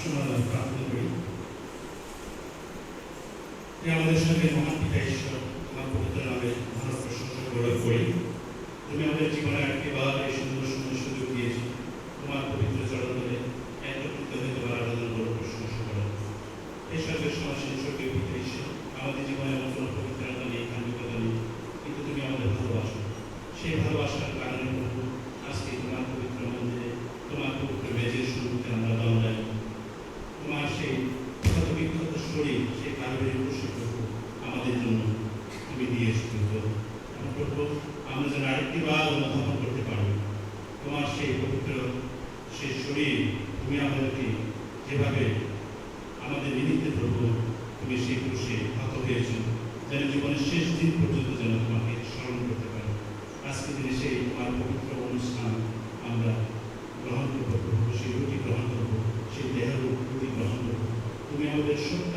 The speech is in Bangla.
প্রার্থনা করি। আমাদের সঙ্গে মহান পিতা ঈশ্বর, তোমার পবিত্র নামে ভালো প্রশংসা করি। তুমি আমাদের জীবনে একবার এই সুন্দর সুন্দর সুযোগ দিয়েছো তোমার পবিত্র চরণ ধরে একত্রিত হয়ে তোমার আরাধনা বড় প্রশংসা করো। এই সর্বের সমাসীন স্বর্গীয় পিতা ঈশ্বর, আমাদের জীবনে এমন কোনো পবিত্রতা নেই, কান্ডিকতা নেই, কিন্তু তুমি আমাদের ভালোবাসো। সেই ভালোবাসার কারণে প্রভু আজকে তোমার পবিত্র মন্দিরে, তোমার পবিত্র মেজের শুরুতে আমরা দাঁড়াই। তোমার সেই ক্ষত বিক্ষত শরীর, সেই কারণের খুশি প্রভু আমাদের জন্য তুমি দিয়েছো প্রভু। আমরা যেন আরেকটি বার অনুধাবন করতে পারবো তোমার সেই পবিত্র সেই শরীর, তুমি আমাদেরকে যেভাবে আমাদের নিমিত্তে প্রভু তুমি সেই ক্রুশে হত হয়েছ, যেন জীবনের শেষ দিন পর্যন্ত যেন তোমাকে স্মরণ করতে পারো। আজকে দিনে সেই তোমার পবিত্র অনুষ্ঠান আমরা গ্রহণ করবো প্রভু, সেই রুটি গ্রহণ করবো, সেই দেহের রুটি গ্রহণ করবো। তুমি আমাদের সত্য